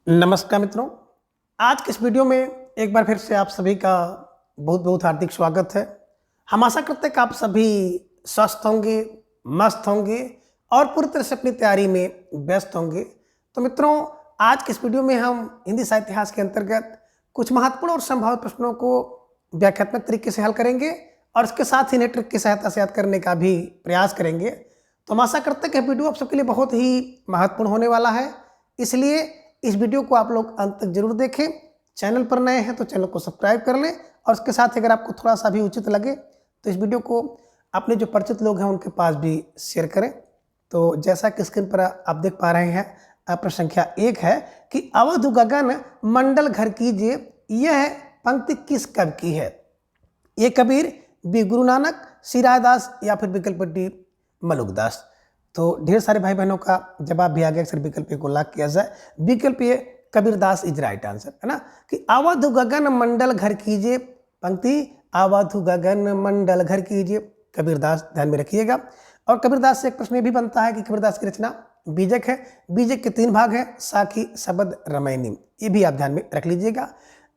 नमस्कार मित्रों, आज के इस वीडियो में एक बार फिर से आप सभी का बहुत बहुत हार्दिक स्वागत है। हम आशा करते हैं कि आप सभी स्वस्थ होंगे, मस्त होंगे और पूरी तरह से अपनी तैयारी में व्यस्त होंगे। तो मित्रों, आज के इस वीडियो में हम हिंदी साहित्य इतिहास के अंतर्गत कुछ महत्वपूर्ण और संभावित प्रश्नों को व्याख्यात्मक तरीके से हल करेंगे और इसके साथ ही ट्रिक की सहायता से याद करने का भी प्रयास करेंगे। तो हम आशा करते हैं कि वीडियो आप सबके लिए बहुत ही महत्वपूर्ण होने वाला है, इसलिए इस वीडियो को आप लोग अंत तक जरूर देखें। चैनल पर नए हैं तो चैनल को सब्सक्राइब कर लें और इसके साथ अगर आपको थोड़ा सा भी उचित लगे तो इस वीडियो को अपने जो परिचित लोग हैं उनके पास भी शेयर करें। तो जैसा कि स्क्रीन पर आप देख पा रहे हैं, प्रश्न संख्या 1 है कि अवधु गगन मंडल घर कीजिए, यह पंक्ति किस कवि की है? ए कबीर, बी गुरु नानक, सी रायदास या फिर विकल्प डी मलुकदास। तो ढेर सारे भाई बहनों का जवाब भी आ गया। अक्सर विकल्प को लॉक किया जाए, विकल्प ए कबीरदास इज राइट आंसर, है ना। कि अवधु गगन मंडल घर कीजिए, पंक्ति अवधु गगन मंडल घर कीजिए, कबीरदास, ध्यान में रखिएगा। और कबीरदास से एक प्रश्न ये भी बनता है कि कबीरदास की रचना बीजक है। बीजक के 3 भाग हैं, साखी, शबद, रामायणी, ये भी आप ध्यान में रख लीजिएगा।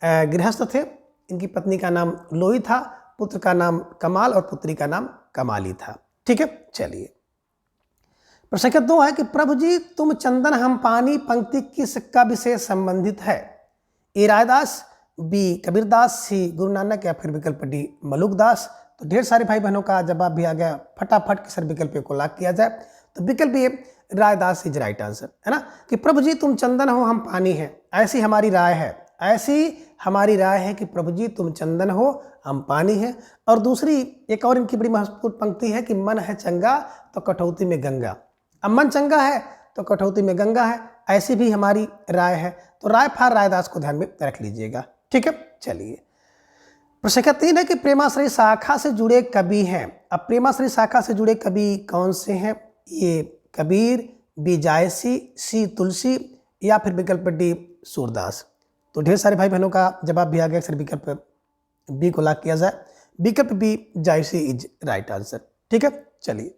गृहस्थ थे, इनकी पत्नी का नाम लोई था, पुत्र का नाम कमाल और पुत्री का नाम कमाली था। ठीक है, चलिए प्रश्न संख्या 2 है कि प्रभु जी तुम चंदन हम पानी, पंक्ति किस कवि से संबंधित है? ए रायदास, बी कबीरदास, सी गुरु नानक या फिर विकल्प डी मलुकदास। तो ढेर सारे भाई बहनों का जवाब भी आ गया। फटाफट किस विकल्प को लॉक किया जाए, तो विकल्प ये रायदास इज राइट आंसर, है ना। कि प्रभु जी तुम चंदन हो हम पानी है, ऐसी हमारी राय है, ऐसी हमारी राय है कि प्रभु जी तुम चंदन हो हम पानी है। और दूसरी एक और इनकी बड़ी महत्वपूर्ण पंक्ति है कि मन है चंगा तो कटौती में गंगा। अब मन चंगा है तो कटौती में गंगा है, ऐसी भी हमारी राय है। तो राय फार रायदास को ध्यान में रख लीजिएगा। ठीक है, चलिए प्रश्न संख्या 3 है कि प्रेमाश्रय शाखा से जुड़े कवि हैं। अब प्रेमाश्रय शाखा से जुड़े कवि कौन से हैं? ये कबीर, बी जायसी, सी तुलसी या फिर विकल्प डी सूरदास। तो ढेर सारे भाई बहनों का जवाब भी आ गया। अक्सर विकल्प बी को लॉक किया जाए, विकल्प B Jayasi is right answer. ठीक है, चलिए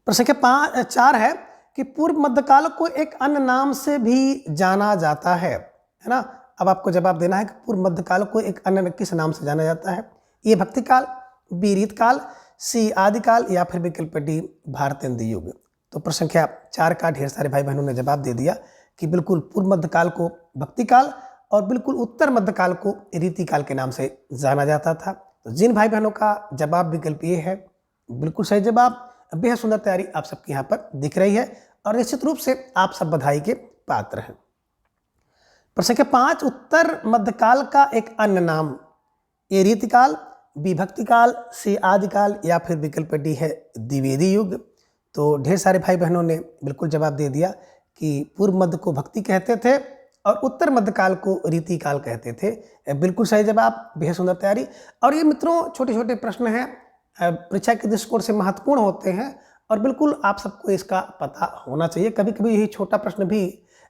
प्रश्न संख्या 4 है कि पूर्व मध्यकाल को एक अन्य नाम से भी जाना जाता है ना। अब आपको जवाब देना है कि पूर्व मध्यकाल को एक अन्य किस नाम से जाना जाता है? ये भक्तिकाल, बी रीतकाल, सी आदिकाल या फिर विकल्प डी भारतेंदु युग। तो प्रश्न संख्या 4 का ढेर सारे भाई बहनों ने जवाब दे दिया कि बिल्कुल पूर्व मध्यकाल को भक्तिकाल और बिल्कुल उत्तर मध्यकाल को रीतिकाल के नाम से जाना जाता था। तो जिन भाई बहनों का जवाब विकल्प ये है, बिल्कुल सही जवाब। बेहद सुंदर तैयारी आप सबकी यहाँ पर दिख रही है और निश्चित रूप से आप सब बधाई के पात्र हैं। प्रश्न संख्या 5, उत्तर मध्यकाल का एक अन्य नाम, ए रीतिकाल, बी भक्तिकाल, सी आदिकाल या फिर विकल्प डी है द्विवेदी युग। तो ढेर सारे भाई बहनों ने बिल्कुल जवाब दे दिया कि पूर्व मध्य को भक्ति कहते थे और उत्तर मध्यकाल को रीतिकाल कहते थे। बिल्कुल सही जवाब, बेहद सुंदर तैयारी। और ये मित्रों छोटे छोटे प्रश्न हैं, परीक्षा के दृष्टिकोण से महत्वपूर्ण होते हैं और बिल्कुल आप सबको इसका पता होना चाहिए। कभी कभी यही छोटा प्रश्न भी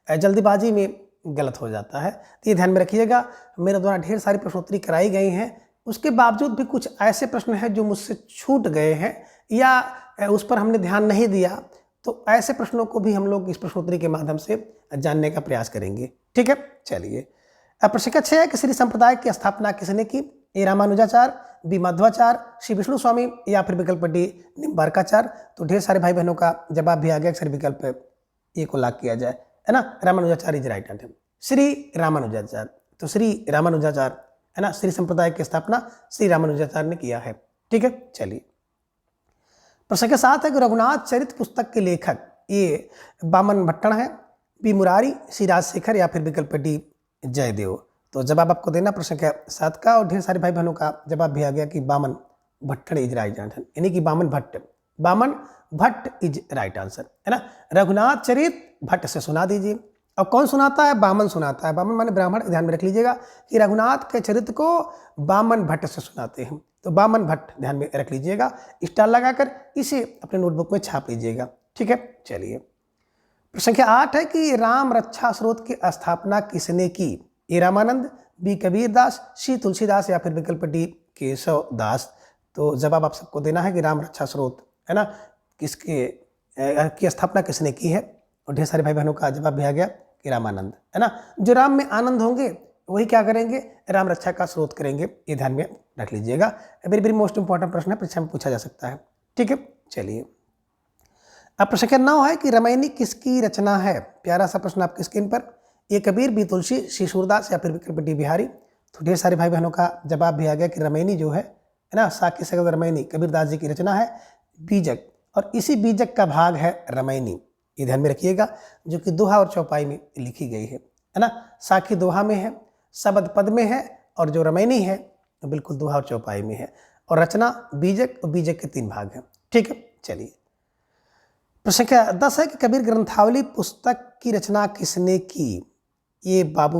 जल्दीबाजी में गलत हो जाता है, तो ये ध्यान में रखिएगा। मेरे द्वारा ढेर सारी प्रश्नोत्तरी कराई गई हैं, उसके बावजूद भी कुछ ऐसे प्रश्न हैं जो मुझसे छूट गए हैं या उस पर हमने ध्यान नहीं दिया, तो ऐसे प्रश्नों को भी हम लोग इस प्रश्नोत्तरी के माध्यम से जानने का प्रयास करेंगे। ठीक है, चलिए प्रश्न संख्या 6 है कि श्री संप्रदाय की स्थापना किसने की? ए रामानुजाचार्य, बी मध्वाचार्य, श्री विष्णु स्वामी या फिर विकल्प डी निम्बार्काचार्य। तो ढेर सारे भाई बहनों का जवाब भी आ गया। अक्सर विकल्प ए को लॉक किया जाए, है ना। Ramanujacharya is right answer, Shri Ramanujacharya. तो श्री रामानुजाचार्य, है ना, श्री संप्रदाय की स्थापना श्री रामानुजाचार्य ने किया है। ठीक है, चलिए प्रश्न संख्या 7 है कि रघुनाथ चरित पुस्तक के लेखक ए बामन भट्टन है, बी मुरारी, सी राजशेखर या फिर विकल्प डी जयदेव। तो जवाब आपको देना प्रश्न संख्या 7 का और ढेर सारे भाई बहनों का जवाब भी आ गया कि बामन भट्टन इज राइट आंसर, यानी कि बामन भट्ट इज राइट आंसर, है ना। रघुनाथ चरित भट्ट से सुना दीजिए। और कौन सुनाता है? बामन सुनाता है। बामन माने ब्राह्मण, ध्यान में रख लीजिएगा कि रघुनाथ के चरित्र को बामन भट्ट से सुनाते हैं। तो बामन भट्ट ध्यान में रख लीजिएगा, स्टार लगाकर इसे अपने नोटबुक में छाप लीजिएगा। ठीक है, चलिए प्रश्न संख्या 8 है कि राम रक्षा स्रोत की स्थापना किसने की? ए रामानंद, बी कबीरदास, सी तुलसीदास या फिर विकल्प डी केशव दास। तो जवाब आप सबको देना है कि राम रक्षा स्रोत, है ना, किसके की स्थापना किसने की है? और ढेर सारे भाई बहनों का जवाब भी आ गया, कि रामानंद, है ना। जो राम में आनंद होंगे वही क्या करेंगे, राम रक्षा का स्रोत करेंगे। ये ध्यान में रख लीजिएगा, वेरी वेरी मोस्ट इंपॉर्टेंट प्रश्न है, परीक्षा में पूछा जा सकता है। ठीक है, चलिए अब प्रश्न संख्या 9 है कि रामायणी किसकी रचना है। प्यारा सा प्रश्न आपकी स्क्रीन पर। ए कबीर, बी तुलसी, सी सूरदास या फिर विकल्प डी बिहारी। तो ढेर सारे भाई बहनों का जवाब भी आ गया कि रामायणी जो है ना, साकी सगद रामायणी कबीरदास जी की रचना है, बीजक, और इसी बीजक का भाग है रामायणी। ये ध्यान में रखिएगा, जो कि दोहा और चौपाई में लिखी गई है ना। साखी दोहा में है, शब्द पद में है, और जो रामायणी है तो बिल्कुल दोहा और चौपाई में है, और रचना बीजक, और बीजक के 3 भाग हैं। ठीक है, चलिए प्रश्न संख्या 10 है कि कबीर ग्रंथावली पुस्तक की रचना किसने की। ये बाबू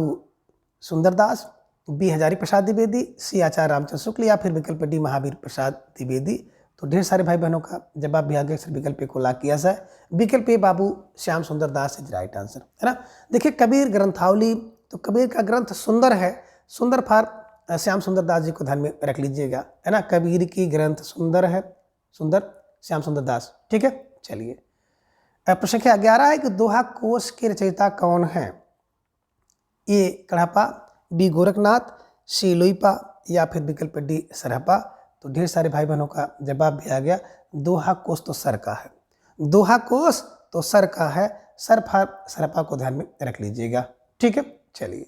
सुंदरदास, बी हजारी प्रसाद द्विवेदी, सी आचार्य रामचंद्र शुक्ल या फिर विकल्प डी महावीर प्रसाद द्विवेदी। तो ढेर सारे भाई बहनों का जवाब भी आ गया, सर विकल्प को ला किया जाए, विकल्प ए बाबू श्याम सुंदर दास इज राइट आंसर, है ना। देखिए कबीर ग्रंथावली, तो कबीर का ग्रंथ सुंदर है, सुंदर फार श्याम सुंदर दास जी को ध्यान में रख लीजिएगा, है ना। कबीर की ग्रंथ सुंदर है, सुंदर श्याम सुंदर दास। ठीक है, चलिए प्रश्न संख्या 11 है कि दोहा कोश के रचयिता कौन है। ए कढ़ापा, बी गोरखनाथ, सी लुईपा या फिर विकल्प डी सरहपा। तो ढेर सारे भाई बहनों का जवाब भी आ गया, दोहा कोश तो सर का है, दोहा कोश तो सर का है, सर फार सरहपा को ध्यान में रख लीजिएगा। ठीक है, चलिए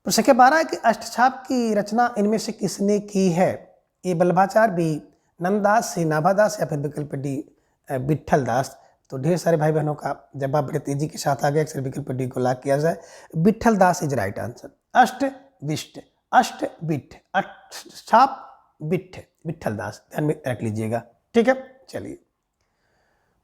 प्रश्न संख्या 12 है कि अष्टछाप की रचना इनमें से किसने की है। ए बल्लभाचार्य, बी नंददास, सी नाभादास या फिर विकल्प डी विट्ठल दास। तो ढेर सारे भाई बहनों का जवाब बड़े तेजी के साथ आ गया, अक्सर विकल्प डी को लाग किया जाए, विट्ठल दास इज राइट आंसर। अष्ट विष्ट, अष्ट बिट्ठ, अष्टछाप बिट्ठ, विट्ठल दास, ध्यान में रख लीजिएगा। ठीक है, चलिए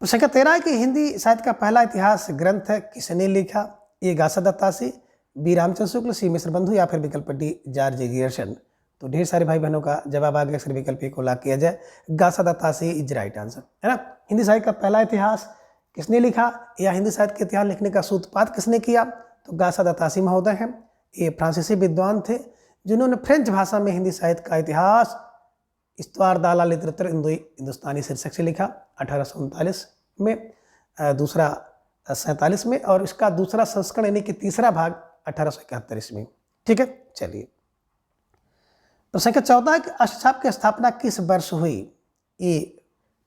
प्रश्न संख्या 13 है कि हिंदी साहित्य का पहला इतिहास ग्रंथ किसने लिखा। ए गासा दत्तासी, बी रामचंद्र शुक्ल, सी मिश्र बंधु या फिर विकल्प डी जॉर्ज गियर्सन। तो ढेर सारे भाई बहनों का जवाब आ गया, अक्सर विकल्प को लाग किया जाए, गासा दत्तासी इज राइट आंसर, है ना। हिंदी साहित्य का पहला इतिहास किसने लिखा, या हिंदी साहित्य के इतिहास लिखने का सूत्रपात किसने किया, तो गासा दत्तासी महोदय हैं। ये फ्रांसीसी विद्वान थे जिन्होंने फ्रेंच भाषा में हिंदी साहित्य का इतिहास इस्तवार दाला लिटरेचर हिंदुस्तानी शीर्षक से लिखा 1839 में, दूसरा 47 में, और इसका दूसरा संस्करण यानी कि तीसरा भाग 1871 ईस्वी। ठीक है, चलिए प्रश्न संख्या 14 है कि अष्टछाप की स्थापना किस वर्ष हुई। ए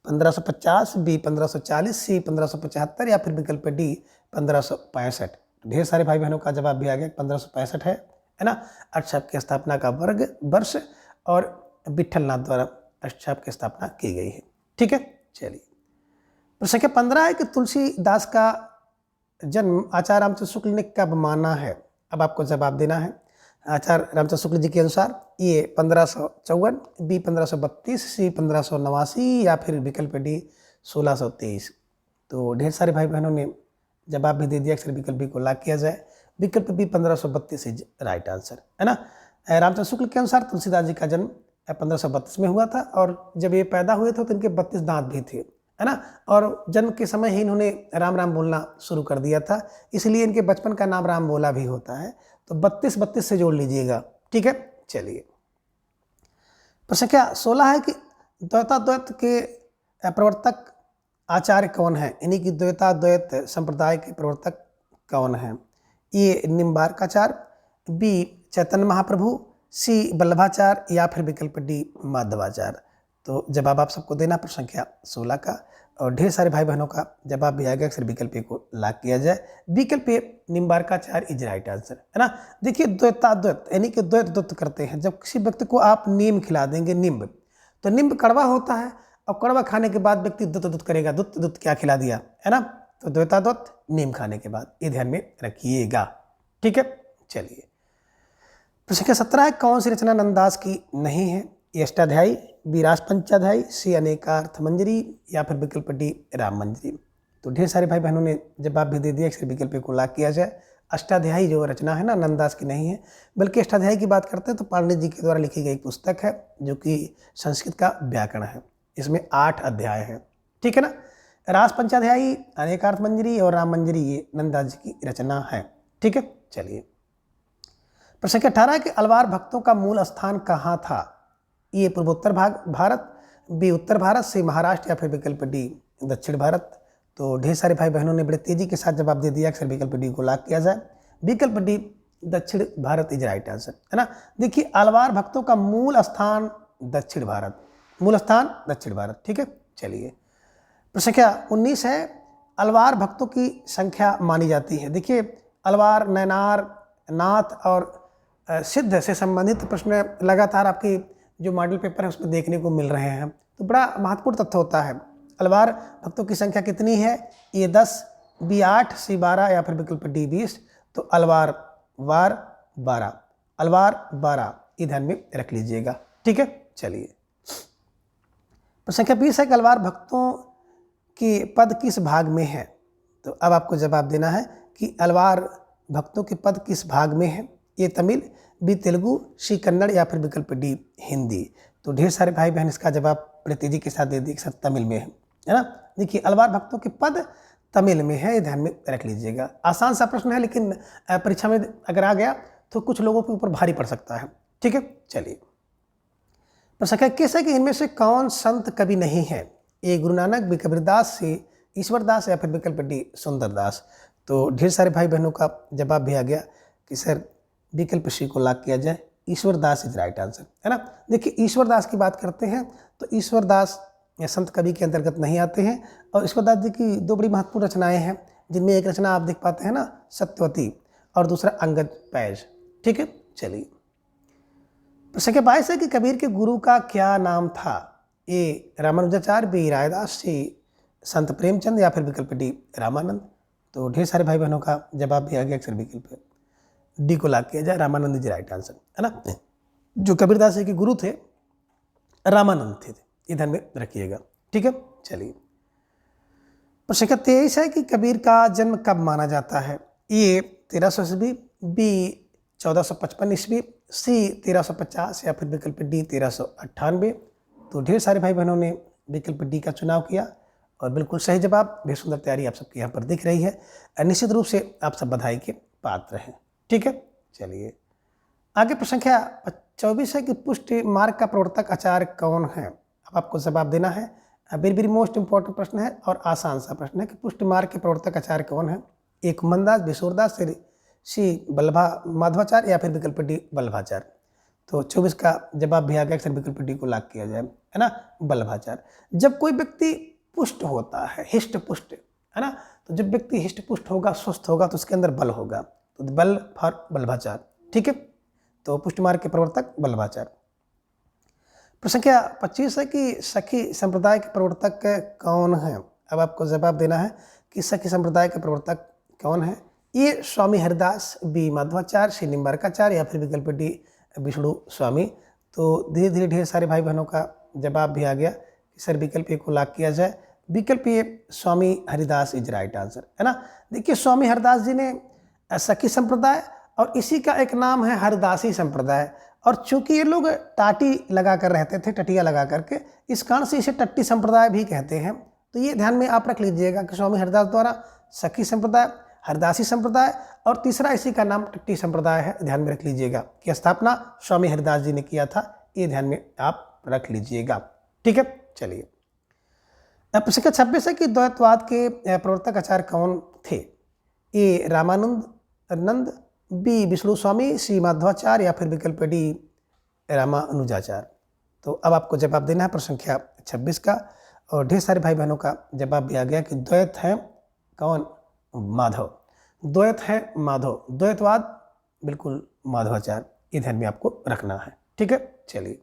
1550, बी 1540, सी 1575 या फिर विकल्प डी 1565। ढेर सारे भाई बहनों का जवाब भी आ गया, 1565 है ना। अष्टछाप की स्थापना का वर्ष और विट्ठल नाथ द्वारा अष्टछाप की स्थापना की गई है। ठीक है, चलिए प्रश्न संख्या 15 है कि तुलसीदास का जन्म आचार्य रामचंद्र शुक्ल ने कब माना है। अब आपको जवाब देना है। आचार्य रामचंद्र शुक्ल जी के अनुसार ये 1554, बी 1532, सी 1589 या फिर विकल्प डी 1623। तो ढेर सारे भाई बहनों ने जवाब भी दे दिया, अक्सर विकल्प बी को लाग किया जाए, विकल्प बी 1532 इज राइट आंसर, है ना। रामचंद्र शुक्ल के अनुसार तुलसीदास जी का जन्म 1532 में हुआ था, और जब ये पैदा हुए थे तो इनके 32 दांत भी थे, है ना। और जन्म के समय ही इन्होंने राम राम बोलना शुरू कर दिया था, इसलिए इनके बचपन का नाम राम बोला भी होता है। तो 32 से जोड़ लीजिएगा। ठीक है, चलिए प्रश्न संख्या 16 है कि द्वैताद्वैत के प्रवर्तक आचार्य कौन है, यानी कि द्वैताद्वैत संप्रदाय के प्रवर्तक कौन हैं। ए निम्बार्काचार्य, बी चैतन्य महाप्रभु, सी वल्लभाचार्य या फिर विकल्प डी माधवाचार्य। तो जवाब आप सबको देना प्रश्न संख्या 16 का, और ढेर सारे भाई बहनों का जवाब भी आएगा, अक्सर विकल्प को लाग किया जाए, विकल्प निम्बार्काचार्य इज राइट आंसर, है ना। देखिए द्वैताद्वैत यानी कि द्वैत करते हैं, जब किसी व्यक्ति को आप नीम खिला देंगे, निम्ब, तो निम्ब कड़वा होता है, और कड़वा खाने के बाद व्यक्ति दुत करेगा, दुत क्या खिला दिया, है ना। तो द्वैताद्वैत नीम खाने के बाद, ये ध्यान में रखिएगा। ठीक है, चलिए प्रश्न संख्या 17 है कौन सी रचना नंददास की नहीं है। ए अष्टाध्यायी, बी रास पंचाध्यायी, सी अनेकार्थ मंजरी या फिर विकल्प डी राम मंजरी। तो ढेर सारे भाई बहनों ने जवाब भी दे दिया, अक्सर विकल्प को लाग किया जाए। अष्टाध्यायी जो रचना है ना नंददास की नहीं है, बल्कि अष्टाध्यायी की बात करते हैं तो पाणिनि जी के द्वारा लिखी गई पुस्तक है, जो कि संस्कृत का व्याकरण है। इसमें 8 अध्याय हैं। ठीक है ना। रास पंचाध्यायी, अनेकार्थ मंजरी और राम मंजरी ये नंददास जी की रचना है। ठीक है, चलिए प्रश्न संख्या 18 के अलवार भक्तों का मूल स्थान कहाँ था। ये पूर्वोत्तर भारत, बी उत्तर भारत, सी महाराष्ट्र या फिर विकल्प डी दक्षिण भारत। तो ढेर सारे भाई बहनों ने बड़े तेजी के साथ जवाब दे दिया कि सर विकल्प डी को लॉक किया जाए। विकल्प डी दक्षिण भारत इज राइट आंसर, है ना। देखिए अलवार भक्तों का मूल स्थान दक्षिण भारत, मूल स्थान दक्षिण भारत, ठीक है। चलिए प्रश्न संख्या 19 है, अलवार भक्तों की संख्या मानी जाती है। देखिए अलवार, नैनार, नाथ और सिद्ध से संबंधित प्रश्न लगातार आपके जो मॉडल पेपर है उसमें देखने को मिल रहे हैं, तो बड़ा महत्वपूर्ण तथ्य होता है। अलवार भक्तों की संख्या कितनी है, ए 10, बी 8, सी 12 या फिर विकल्प डी 20। तो अलवार वार 12, अलवार 12, ये ध्यान में रख लीजिएगा, ठीक है। चलिए प्रश्न संख्या 20 है कि अलवार भक्तों के पद किस भाग में है। तो अब आपको जवाब देना है कि अलवार भक्तों के पद किस भाग में है। ए तमिल, बी तेलुगु, सी कन्नड़ या फिर विकल्प डी हिंदी। तो ढेर सारे भाई बहन इसका जवाब बड़े तेजी के साथ दे दिए सर तमिल में है ना। देखिए अलवार भक्तों के पद तमिल में है, ये ध्यान में रख लीजिएगा। आसान सा प्रश्न है लेकिन परीक्षा में अगर आ गया तो कुछ लोगों के ऊपर भारी पड़ सकता है, ठीक है। चलिए प्रश्न संख्या 21 है कि इनमें से कौन संत कवि नहीं है। ए गुरु नानक, बी कबीरदास, सी ईश्वरदास या फिर विकल्प डी सुंदरदास। तो ढेर सारे भाई बहनों का जवाब भी आ गया कि सर विकल्प सी को लॉक किया जाए, ईश्वरदास इज राइट आंसर, है ना। देखिए ईश्वरदास की बात करते हैं तो ईश्वरदास या संत कवि के अंतर्गत नहीं आते हैं। और ईश्वरदास जी की दो बड़ी महत्वपूर्ण रचनाएं हैं, जिनमें एक रचना आप देख पाते हैं ना सत्यवती, और दूसरा अंगद पैज, ठीक है। चलिए प्रश्न के 22 है कि कबीर के गुरु का क्या नाम था। ए रामानुजाचार्य, बी रायदास, सी संत प्रेमचंद या फिर विकल्प डी रामानंद। तो ढेर सारे भाई बहनों का जवाब भी आ गया अक्सर विकल्प डी को लॉक किया जाए, रामानंद जी राइट आंसर, है ना। जो कबीरदास जी के गुरु थे रामानंद थे, ये ध्यान में रखिएगा, ठीक है। चलिए प्रश्न संख्या 23 है कि कबीर का जन्म कब माना जाता है। ए 1300 ईस्वी, बी 1455 ईस्वी, सी 1350 या फिर विकल्प डी 1398। तो ढेर सारे भाई बहनों ने विकल्प डी का चुनाव किया और बिल्कुल सही जवाब। बेहद सुंदर तैयारी आप सबके यहाँ पर दिख रही है, निश्चित रूप से आप सब बधाई के पात्र हैं, ठीक है। चलिए आगे प्रश्न संख्या 24 है कि पुष्टि मार्ग का प्रवर्तक आचार्य कौन है। अब आपको जवाब देना है। वेरी वेरी मोस्ट इंपॉर्टेंट प्रश्न है और आसान सा प्रश्न है कि पुष्टि मार्ग के प्रवर्तक आचार्य कौन है। एक कुमनदास, बी सूरदास, सी बल्लभा माधवाचार्य या फिर विकल्प डी बल्लभाचार्य। तो 24 का जवाब भी आ गया, अक्सर विकल्प डी को लॉक किया जाए, है ना, बल्लभाचार्य। जब कोई व्यक्ति पुष्ट होता है, हिष्ट पुष्ट, है ना, तो जब व्यक्ति हिष्ट पुष्ट होगा, स्वस्थ होगा, तो उसके अंदर बल होगा, तो बल फॉर बल्लभाचार्य, ठीक है। तो पुष्टि मार्ग के प्रवर्तक बल्लभाचार्य। प्रश्न संख्या 25 है कि सखी संप्रदाय के प्रवर्तक कौन है। अब आपको जवाब देना है कि सखी संप्रदाय के प्रवर्तक कौन है। ये स्वामी हरिदास, बी माधवाचार्य, सी निम्बारकाचार्य या फिर विकल्प डी विष्णु स्वामी। तो धीरे धीरे ढेर सारे भाई बहनों का जवाब भी आ गया कि सर विकल्प ए को लॉक किया जाए, विकल्प ए स्वामी हरिदास इज राइट आंसर, है ना। देखिए स्वामी हरिदास जी ने सखी संप्रदाय और इसी का एक नाम है हरिदासी संप्रदाय, और चूंकि ये लोग टाटी लगा कर रहते थे, टटिया लगा करके, इस कारण से इसे टट्टी संप्रदाय भी कहते हैं। तो ये ध्यान में आप रख लीजिएगा कि स्वामी हरिदास द्वारा सखी संप्रदाय, हरदासी संप्रदाय और तीसरा इसी का नाम टट्टी संप्रदाय है, ध्यान में रख लीजिएगा कि स्थापना स्वामी हरिदास जी ने किया था, ये ध्यान में आप रख लीजिएगा, ठीक है। चलिए प्रश्न संख्या 26 है कि द्वैतवाद के प्रवर्तक आचार्य कौन थे। ए रामानंद, बी विष्णु स्वामी, सी माधवाचार्य या फिर विकल्प डी रामानुजाचार्य। तो अब आपको जवाब देना है प्रश्न संख्या 26 का, और ढेर सारे भाई बहनों का जवाब भी आ गया कि द्वैत है कौन, माधव, द्वैत है माधव, द्वैतवाद बिल्कुल माधवाचार्य, ये ध्यान में आपको रखना है, ठीक है। चलिए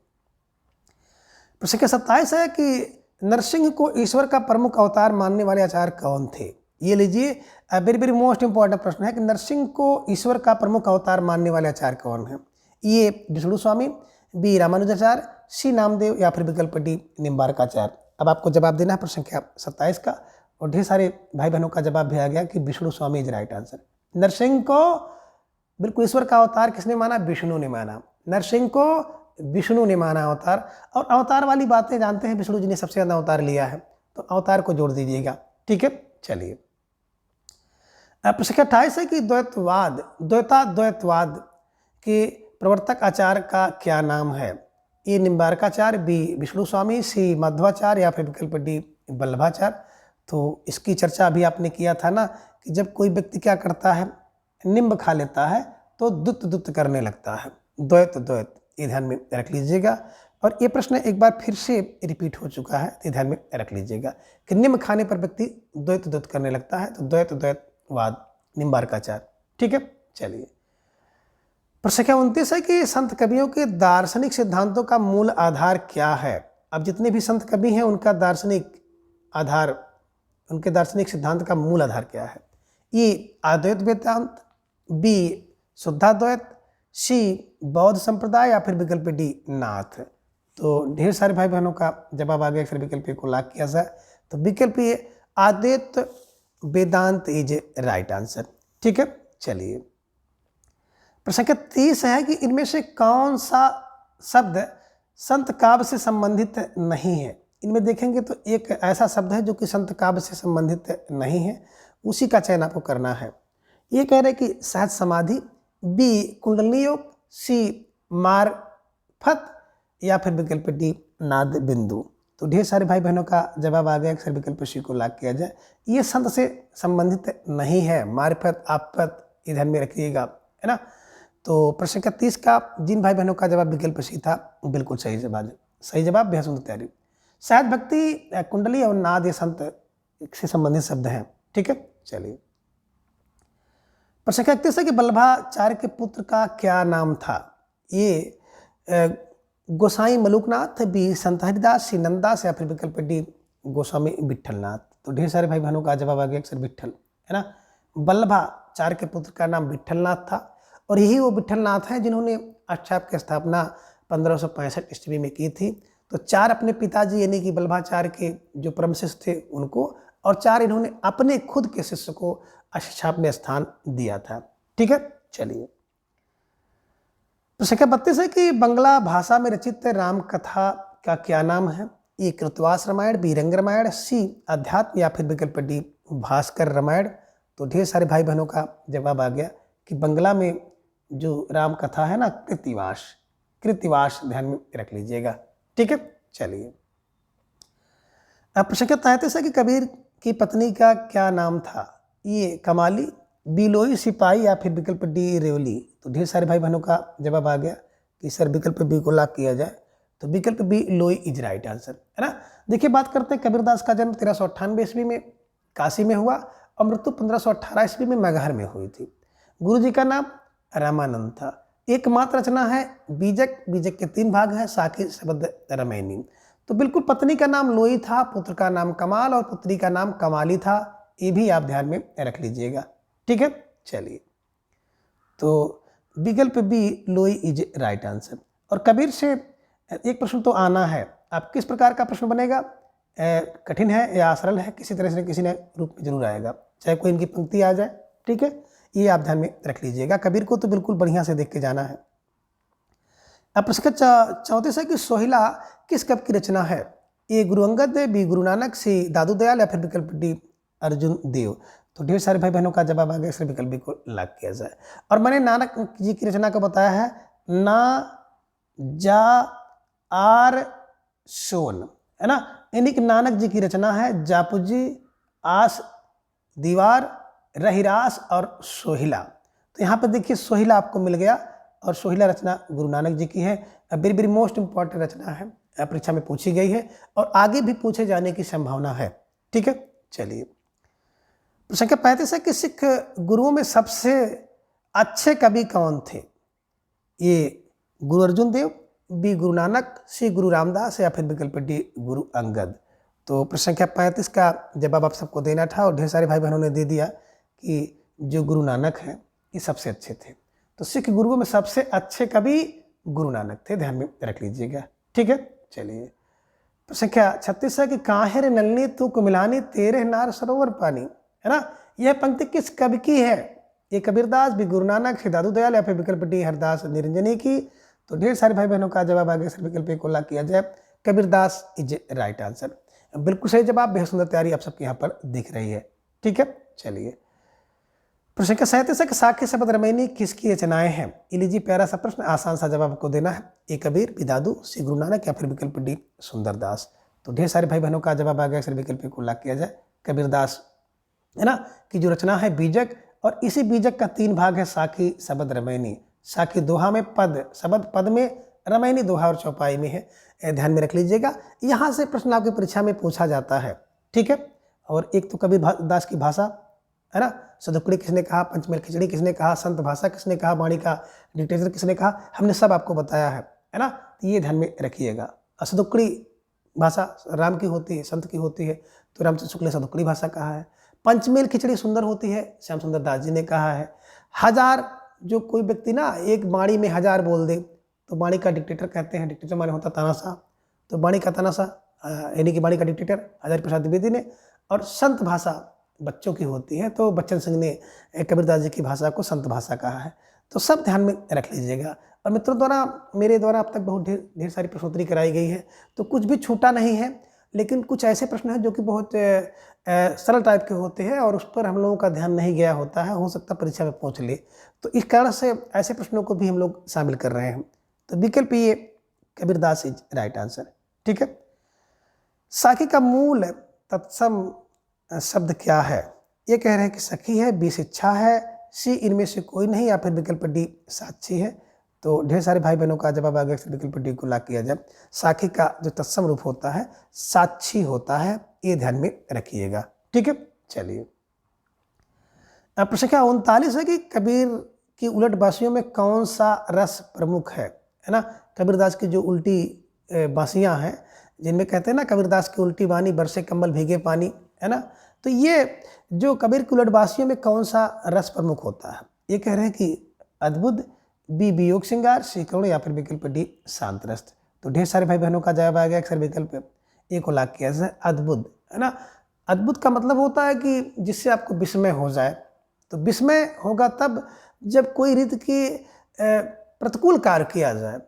प्रश्न संख्या 27 है कि नरसिंह को ईश्वर का प्रमुख अवतार मानने वाले आचार्य कौन थे। ये लीजिए वेरी वेरी मोस्ट इंपॉर्टेंट प्रश्न है कि नरसिंह को ईश्वर का प्रमुख अवतार मानने वाले आचार्य कौन है। ये विष्णु स्वामी, बी रामानुजाचार्य, सी नामदेव या फिर विकल्प डी निम्बारकाचार्य। अब आपको जवाब देना है प्रश्न संख्या 27 का, और ढेर सारे भाई बहनों का जवाब भी आ गया कि विष्णु स्वामी इज राइट आंसर। नरसिंह को बिल्कुल ईश्वर का अवतार किसने माना, विष्णु ने माना। नरसिंह को विष्णु ने माना अवतार, और अवतार वाली बातें जानते हैं विष्णु जी ने सबसे ज्यादा अवतार लिया है, तो अवतार को जोड़ दीजिएगा, ठीक है। चलिए प्रश्न संख्या 28 है कि द्वैतवाद के प्रवर्तक आचार्य का क्या नाम है। ए निम्बारकाचार्य, बी विष्णु स्वामी, सी माधवाचार्य या फिर विकल्प डी बल्लभाचार्य। तो इसकी चर्चा अभी आपने किया था ना कि जब कोई व्यक्ति क्या करता है, निम्ब खा लेता है तो दुत दुत करने लगता है। द्वैत द्वैत, ये ध्यान में रख लीजिएगा। और ये प्रश्न एक बार फिर से रिपीट हो चुका है, ये ध्यान में रख लीजिएगा कि निम्ब खाने पर व्यक्ति द्वैत द्वैत करने लगता है, तो द्वैत द्वैतवाद, निम्बार्काचार। ठीक है, चलिए। प्रश्न संख्या 29 है कि संत कवियों के दार्शनिक सिद्धांतों का मूल आधार क्या है। अब जितने भी संत कवि हैं उनका दार्शनिक आधार, उनके दार्शनिक सिद्धांत का मूल आधार क्या है। ए अद्वैत वेदांत, बी शुद्धाद्वैत, सी बौद्ध संप्रदाय, या फिर विकल्प डी नाथ। तो ढेर सारे भाई बहनों का जवाब आ गया, फिर विकल्प को लॉक किया जाए तो विकल्प ए अद्वैत वेदांत इज राइट आंसर। ठीक है, चलिए। प्रश्न संख्या 30 है कि इनमें से कौन सा शब्द संत काव्य से संबंधित नहीं है। इनमें देखेंगे तो एक ऐसा शब्द है जो कि संत काव्य से संबंधित नहीं है, उसी का चयन आपको करना है। ये कह रहे हैं कि सहज समाधि, बी कुंडलिनी योग, सी मार्फत, या फिर विकल्प डी नाद बिंदु। तो ढेर सारे भाई बहनों का जवाब आ गया, अक्सर विकल्प सी को लॉक किया जाए। ये संत से संबंधित नहीं है, मार्फत आपत, ये ध्यान में रखिएगा, है ना। तो प्रश्न संख्या 30 का जिन भाई बहनों का जवाब विकल्प सी था, बिल्कुल सही जवाब, सही जवाब, बेहद सुंदर तैयारी। शायद भक्ति, कुंडली और नाद ये संत से संबंधित शब्द हैं। ठीक है, चलिए। प्रश्न संख्या 31 है कि वल्लभाचार्य के पुत्र का क्या नाम था। ये गोसाई मलुकनाथ, बी संत हरिदास, सी नंददास, या फिर विकल्प डी गोस्वामी विट्ठलनाथ। तो ढेर सारे भाई बहनों का जवाब आ गया अक्सर विट्ठल, है ना। वल्लभाचार्य के पुत्र का नाम विट्ठलनाथ था, और यही वो विट्ठलनाथ हैं जिन्होंने अष्टाप की स्थापना 1565 ईस्वी में की थी। तो 4 अपने पिताजी यानी कि वल्लभाचार्य के जो परम शिष्य थे उनको, और 4 इन्होंने अपने खुद के शिष्य को अष्टाप में स्थान दिया था। ठीक है, चलिए। तो संख्या 32 है कि बंगला भाषा में रचित राम कथा का क्या नाम है। ए कृतवास रामायण, बी रंग रामायण, सी अध्यात्म, या फिर विकल्प डी भास्कर रामायण। तो ढेर सारे भाई बहनों का जवाब आ गया कि बंगला में जो राम कथा है ना, कृतिवास, कृतिवास ध्यान में रख लीजिएगा। ठीक है, चलिए। अब प्रश्न संख्या 33 है कि कबीर की पत्नी का क्या नाम था। ये कमाली, बी लोई सिपाही, या फिर विकल्प डी रेवली। तो ढेर सारे भाई बहनों का जवाब आ गया कि सर विकल्प बी को लॉक किया जाए, तो विकल्प बी लोई इज राइट आंसर, है ना। देखिए, बात करते हैं कबीरदास का जन्म 1398 ईस्वी में काशी में हुआ, और मृत्यु 1518 ईस्वी में मगहर में हुई थी। गुरु जी का नाम रामानंद था। एकमात्र रचना है बीजक, बीजक के 3 भाग हैं, साखी शब्द रमैनी। तो बिल्कुल पत्नी का नाम लोई था, पुत्र का नाम कमाल और पुत्री का नाम कमाली था, ये भी आप ध्यान में रख लीजिएगा। ठीक है, चलिए। तो विकल्प बी लोई इज राइट आंसर। और कबीर से एक प्रश्न तो आना है, आप किस प्रकार का प्रश्न बनेगा, कठिन है या सरल है, किसी तरह से किसी न रूप में जरूर आएगा, चाहे कोई इनकी पंक्ति आ जाए। ठीक है, ये आप ध्यान में रख लीजिएगा। कबीर को तो बिल्कुल बढ़िया से देख के जाना है। अब प्रश्न 34 है कि सोहिला किस कवि की रचना है। ए गुरु अंगद, बी गुरु नानक, सी दादू दयाल, या फिर विकल्प डी अर्जुन देव। तो ढेर सारे भाई बहनों का जवाब आ गया, इसलिए विकल्प बी को लॉक किया जाए। और मैंने नानक जी की रचना को बताया है, ना जा आर सोन, है ना, यानी कि नानक जी की रचना है जापुजी, आस दीवार, रहिरास और सोहिला। तो यहाँ पर देखिए सोहिला आपको मिल गया, और सोहिला रचना गुरु नानक जी की है। वेरी वेरी मोस्ट इंपॉर्टेंट रचना है, परीक्षा में पूछी गई है और आगे भी पूछे जाने की संभावना है। ठीक है, चलिए। प्रश्न संख्या 35 है कि सिख गुरुओं में सबसे अच्छे कवि कौन थे। ये गुरु अर्जुन देव, बी गुरु नानक, सी गुरु रामदास, या फिर विकल्प डी गुरु अंगद। तो प्रश्न संख्या 35 का जवाब आप सबको देना था, और ढेर सारे भाई बहनों ने दे दिया कि जो गुरु नानक हैं ये सबसे अच्छे थे। तो सिख गुरुओं में सबसे अच्छे कवि गुरु नानक थे, ध्यान में रख लीजिएगा। ठीक है, चलिए। प्रश्न संख्या 36 है कि काहेर नलनी तू कुमिलानी तेरे नार सरोवर पानी, है ना। यह पंक्ति किस कवि की है। ये कबीरदास, भी गुरु नानक, दादू दयाल, या फिर विकल्प डी हरदास निरंजनी की। तो ढेर सारे भाई बहनों का जवाब आगे सर विकल्प को लॉक किया जाए, कबीरदास इज राइट आंसर। बिल्कुल सही जवाब, बेहद सुंदर तैयारी आप सबके यहाँ पर दिख रही है। ठीक है, चलिए। प्रश्न का 37 है कि साखी शब्द रमैनी किसकी रचनाएं हैं। ये लीजिए प्यारा सा प्रश्न, आसान सा जवाब आपको देना है। ए कबीर, बी दादू, सी गुरु नानक, या फिर विकल्प डी सुंदरदास। तो ढेर सारे भाई बहनों का जवाब आ गया, सर विकल्प को लॉक किया जाए, कबीरदास, है ना, की जो रचना है बीजक, और इसी बीजक का 3 भाग है, साखी, शबद, रमैनी। साखी दोहा में पद, शबद पद में, रमैनी दोहा और चौपाई में है। ध्यान में रख लीजिएगा, यहाँ से प्रश्न आपकी परीक्षा में पूछा जाता है। ठीक है। और एक तो कबीरदास की भाषा, है ना, सदुकड़ी किसने कहा, पंचमेल खिचड़ी किसने कहा, संत भाषा किसने कहा, वाणी का डिक्टेटर किसने कहा, हमने सब आपको बताया है ना। तो ये ध्यान में रखिएगा। सदुकड़ी भाषा राम की होती है, संत की होती है, तो रामचंद्र शुक्ल ने सदुकड़ी भाषा कहा है। पंचमेल खिचड़ी सुंदर होती है, श्याम सुंदर दास जी ने कहा है। 1000, जो कोई व्यक्ति ना एक वाणी में 1000 बोल दे तो वाणी का डिक्टेटर कहते हैं। डिक्टेटर माने होता तानाशाह, तो वाणी का तानाशाह यानी कि वाणी का डिक्टेटर हजारी प्रसाद द्विवेदी ने। और संत भाषा बच्चों की होती है, तो बच्चन सिंह ने कबीरदास जी की भाषा को संत भाषा कहा है। तो सब ध्यान में रख लीजिएगा। और मित्रों द्वारा, मेरे द्वारा अब तक बहुत ढेर सारी प्रश्नोत्तरी कराई गई है, तो कुछ भी छूटा नहीं है, लेकिन कुछ ऐसे प्रश्न हैं जो कि बहुत सरल टाइप के होते हैं और उस पर हम लोगों का ध्यान नहीं गया होता है, हो सकता परीक्षा में पूछ ले, तो इस कारण से ऐसे प्रश्नों को भी हम लोग शामिल कर रहे हैं। तो विकल्प ये कबीरदास इज राइट आंसर। ठीक है। साखी का मूल तत्सम शब्द क्या है? ये कह रहे हैं कि सखी है, बी शिक्षा है, सी इनमें से कोई नहीं, या फिर विकल्प डी साक्षी है। तो ढेर सारे भाई बहनों का जवाब आ गया, विकल्प डी को लाभ किया जाए। साखी का जो तत्सम रूप होता है साक्षी होता है, ये ध्यान में रखिएगा। ठीक है। चलिए, अब प्रश्न संख्या 39 है कि कबीर की उलट बांसियों में कौन सा रस प्रमुख है ना। कबीरदास की जो उल्टी बांसियां हैं, जिनमें कहते हैं ना कबीरदास की उल्टी बानी बरसे कंबल भीगे पानी, है ना, तो ये जो कबीर की उलट बांसियों में कौन सा रस प्रमुख होता है? ये कह रहे हैं कि अद्भुत, बी वियोग श्रृंगार, सी करुण, या फिर विकल्प डी शांत रस। तो ढेर सारे भाई बहनों का जवाब आ गया, अक्सर विकल्प ए को लाख किया जाए, अद्भुत, है ना। अद्भुत का मतलब होता है कि जिससे आपको विस्मय हो जाए। तो विस्मय होगा तब जब कोई रीत की प्रतिकूल कार्य किया जाए,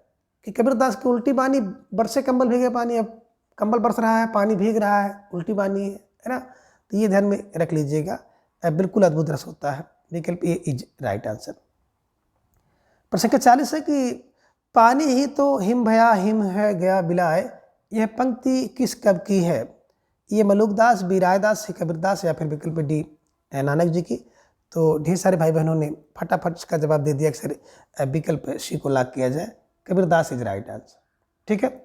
कि कबीरदास की उल्टी बानी बरसे कंबल भीगे पानी, अब कंबल बरस रहा है, पानी भीग रहा है, उल्टी बानी है ना। तो ये ध्यान में रख लीजिएगा, बिल्कुल अद्भुत रस होता है। विकल्प ए इज राइट आंसर। प्रश्न संख्या 40 है कि पानी ही तो हिम भया हिम है गया बिलाए, यह पंक्ति किस कवि की है? ये मलुकदास, बी रायदास, सी कबीरदास, या फिर विकल्प डी नानक जी की। तो ढेर सारे भाई बहनों ने फटाफट इसका जवाब दे दिया, अक्सर विकल्प सी को लाख किया जाए, कबीरदास इज राइट आंसर। ठीक है।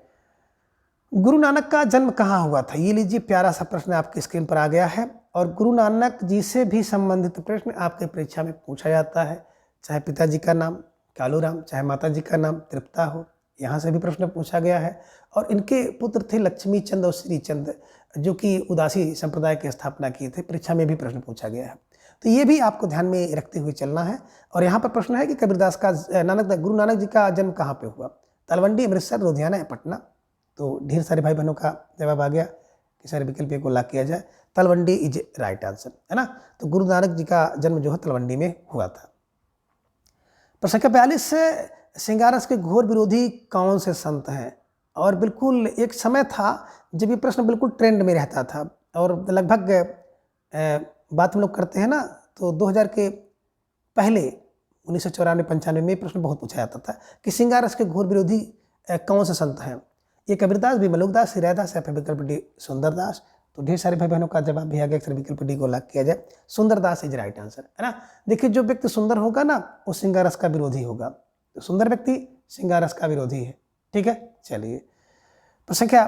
गुरु नानक का जन्म कहाँ हुआ था? ये लीजिए, प्यारा सा प्रश्न आपकी स्क्रीन पर आ गया है। और गुरु नानक जी से भी संबंधित प्रश्न आपके परीक्षा में पूछा जाता है, चाहे पिताजी का नाम कालूराम, चाहे माता जी का नाम तृप्ता हो, यहाँ से भी प्रश्न पूछा गया है। और इनके पुत्र थे लक्ष्मी चंद और श्री चंद, जो कि उदासी संप्रदाय की स्थापना किए थे। परीक्षा में भी प्रश्न पूछा गया है, तो ये भी आपको ध्यान में रखते हुए चलना है। और यहाँ पर प्रश्न है कि कबीरदास का गुरु नानक जी का जन्म कहाँ पे हुआ? तलवंडी, अमृतसर, लुधियाना या पटना। तो ढेर सारे भाई बहनों का जवाब आ गया कि सारे विकल्प को लाख किया जाए, तलवंडी इज राइट आंसर, है ना। तो गुरु नानक जी का जन्म जो है तलवंडी में हुआ था। प्रश्न संख्या 42 से श्रृंगारस के घोर विरोधी कौन से संत हैं? और बिल्कुल एक समय था जब ये प्रश्न बिल्कुल ट्रेंड में रहता था, और लगभग बात हम लोग करते हैं ना, तो 2000 के पहले 1994-95 में प्रश्न बहुत पूछा जाता था कि श्रृंगारस के घोर विरोधी कौन से संत हैं? ये कबीरदास, भी मलुकदास, सी रायदास, या फिर विकल्प डी सुंदरदास। तो ढेर सारे भाई बहनों का जवाब भी आ गया, अक्सर विकल्प डी को लाख किया जाए, सुंदरदास इज राइट आंसर, है ना। देखिए, जो व्यक्ति सुंदर होगा ना, वो श्रृंगारस का विरोधी होगा। तो सुंदर व्यक्ति श्रृंगारस का विरोधी है। ठीक है। चलिए, प्रश्न संख्या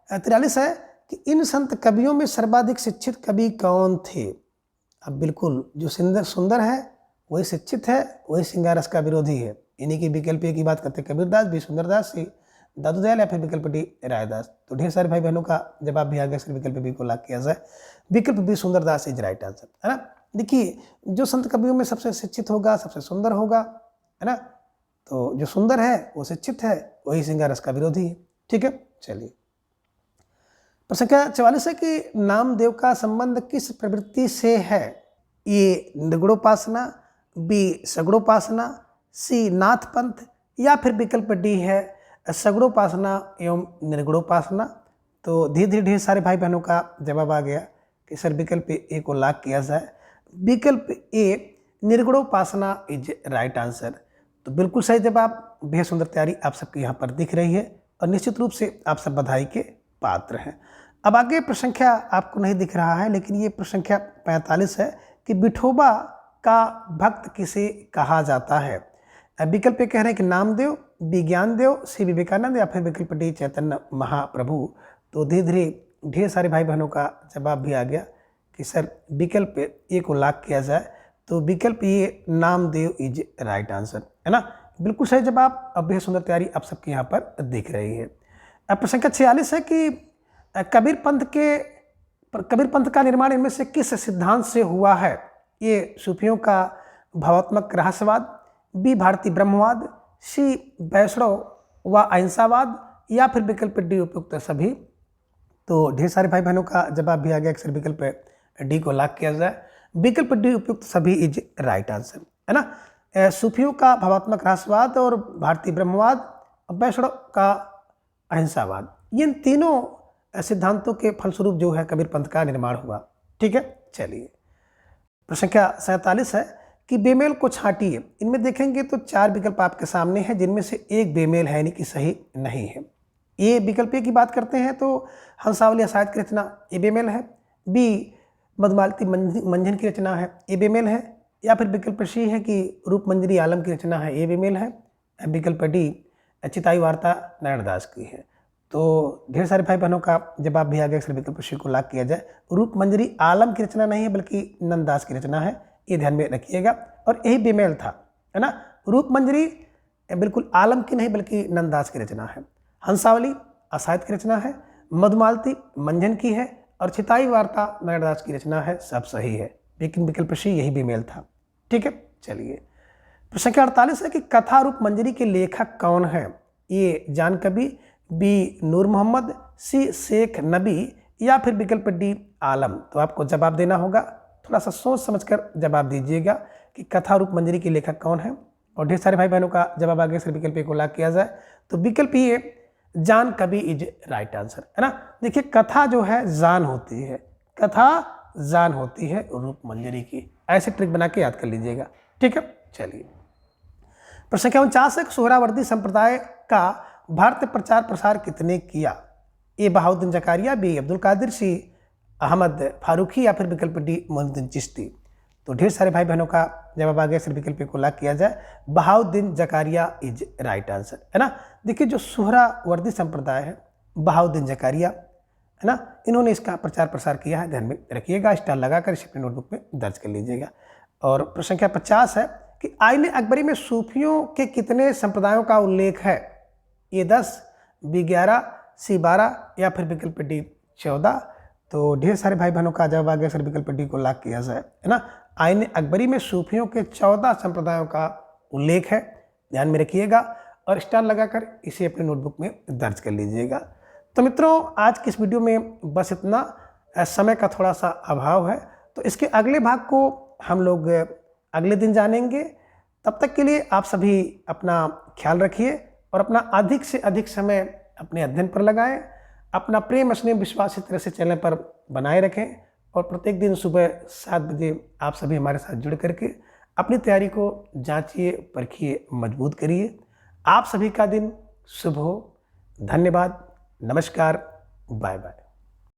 43 है कि इन संत कवियों में सर्वाधिक शिक्षित कवि कौन थे? अब बिल्कुल जो सुंदर है वही शिक्षित है, वही श्रृंगारस का विरोधी है। इन्हीं की विकल्प ए की बात करते हैं, कबीरदास, बी सुंदरदास, सी दादू दयाल, या फिर विकल्प डी रायदास। तो ढेर सारे भाई बहनों का जवाब भी आ गया, सिर्फ विकल्प बी को लाख किया जाए, विकल्प B Sundardas is right answer, है ना। देखिए, जो संत कवियों में सबसे शिक्षित होगा, सबसे सुंदर होगा, है ना, तो जो सुंदर है वो शिक्षित है, वही श्रृंगारस का विरोधी है। ठीक है। चलिए, प्रश्न संख्या 44 है कि नामदेव का संबंध किस प्रवृत्ति से है? ये निर्गुणोपासना, बी सगुणोपासना, सी नाथ पंथ, या फिर विकल्प डी है सगुणोपासना एवं निर्गुणोपासना। तो धीरे धीरे ढेर सारे भाई बहनों का जवाब आ गया कि सर विकल्प ए को लाख किया जाए, विकल्प ए निर्गुणोपासना इज राइट आंसर। तो बिल्कुल सही जवाब, बेहद सुंदर तैयारी आप सबकी यहाँ पर दिख रही है, और निश्चित रूप से आप सब बधाई के पात्र हैं। अब आगे प्रसंख्या आपको नहीं दिख रहा है, लेकिन ये प्रसंख्या 45 है कि विठोबा का भक्त किसे कहा जाता है। विकल्प पे कह रहे हैं कि नामदेव, बी ज्ञानदेव, सी विवेकानंद या फिर विकल्प डी चैतन्य महाप्रभु। तो धीरे धीरे ढेर सारे भाई बहनों का जवाब भी आ गया कि सर विकल्प ए को लॉक किया जाए, तो विकल्प ये नामदेव इज राइट आंसर, है ना। बिल्कुल सही जवाब। अब बेहद सुंदर तैयारी आप सबके यहाँ पर दिख रही है। अब प्रसंख्या 46 है कि कबीर पंथ का निर्माण इनमें से किस सिद्धांत से हुआ है। ये सूफियों का भावात्मक रहस्यवाद, बी भारतीय ब्रह्मवाद, सी वैष्णव व अहिंसावाद या फिर विकल्प डी उपयुक्त सभी। तो ढेर सारे भाई बहनों का जवाब भी आ गया कि विकल्प डी को लॉक किया जाए। विकल्प डी उपयुक्त सभी इज राइट आंसर, है ना। सूफियों का भावात्मक रहस्यवाद और भारतीय ब्रह्मवाद, वैष्णव का अहिंसावाद, ये तीनों सिद्धांतों के फलस्वरूप जो है कबीर पंथ का निर्माण हुआ। ठीक है, चलिए प्रसंख्या 47 है कि बेमेल को छांटिए। इनमें देखेंगे तो 4 विकल्प आपके सामने हैं, जिनमें से एक बेमेल है, यानी कि सही नहीं है। ए विकल्प ए की बात करते हैं तो हंसावली असायत की रचना ए बेमेल है, बी मधुमालती मंजन की रचना है ए बेमेल है, या फिर विकल्प सी है कि रूप मंजरी आलम की रचना है ए बेमेल है, विकल्प डी चिताई वार्ता नारायण दास की है। तो ढेर सारे भाई बहनों का जवाब भी आ गया कि विकल्प सी को लॉक किया जाए। रूप मंजरी आलम की रचना नहीं है बल्कि नंददास की रचना है, ये ध्यान में रखिएगा, और यही बेमेल था, है ना। रूप मंजरी बिल्कुल आलम की नहीं बल्कि नंददास की रचना है, हंसावली असायत की रचना है, मधुमालती मंजन की है, और चिताई वार्ता नारायण दास की रचना है। सब सही है, लेकिन विकल्प सी यही बेमेल था। ठीक है, चलिए प्रसंख्या 48 है कि कथा रूप मंजरी के लेखक कौन है। ए जान कबी, बी नूर मोहम्मद, सी शेख नबी या फिर विकल्प डी आलम। तो आपको जवाब देना होगा, थोड़ा सा सोच समझकर जवाब दीजिएगा कि कथा रूप मंजरी के लेखक कौन है। और ढेर सारे भाई बहनों का जवाब आगे से विकल्प ए को लॉक किया जाए, तो विकल्प ये जान कबी इज राइट आंसर, है ना। देखिए कथा जो है जान होती है, कथा जान होती है रूप मंजरी की, ऐसे ट्रिक बना के याद कर लीजिएगा। ठीक है, चलिए प्रसंख्या 49 है सोहरावर्दी संप्रदाय का भारत प्रचार प्रसार कितने किया। ए बहाउद्दीन जकारिया, बी अब्दुल कादिर, सी अहमद फारूकी या फिर विकल्प डी मोइनुद्दीन चिश्ती। तो ढेर सारे भाई बहनों का जवाब आ गया, सिर्फ विकल्प को लॉक किया जाए, Bahauddin Zakariya is right answer, है ना। देखिए जो सोहरावर्दी संप्रदाय है, बहाउद्दीन जकारिया, है ना, इन्होंने इसका प्रचार प्रसार किया है, ध्यान में रखिएगा, स्टार लगाकर इसे अपनी नोटबुक में दर्ज कर लीजिएगा। और प्रसंख्या 50 है कि आईने अकबरी में सूफियों के कितने संप्रदायों का उल्लेख है। ये 10, बी 11, सी 12 या फिर विकल्प डी 14। तो ढेर सारे भाई बहनों का जवाब आ गया, सर विकल्प डी को लॉक किया जाए, है ना। आईने अकबरी में सूफियों के 14 संप्रदायों का उल्लेख है, ध्यान में रखिएगा, और स्टार लगाकर इसे अपनी नोटबुक में दर्ज कर लीजिएगा। तो मित्रों आज की इस वीडियो में बस इतना, समय का थोड़ा सा अभाव है, तो इसके अगले भाग को हम लोग अगले दिन जानेंगे। तब तक के लिए आप सभी अपना ख्याल रखिए और अपना अधिक से अधिक समय अपने अध्ययन पर लगाएं, अपना प्रेम स्नेह विश्वास इस तरह से चैनल पर बनाए रखें, और प्रत्येक दिन सुबह 7 बजे आप सभी हमारे साथ जुड़ करके अपनी तैयारी को जांचिए, परखिए, मजबूत करिए। आप सभी का दिन शुभ हो। धन्यवाद, नमस्कार, बाय बाय।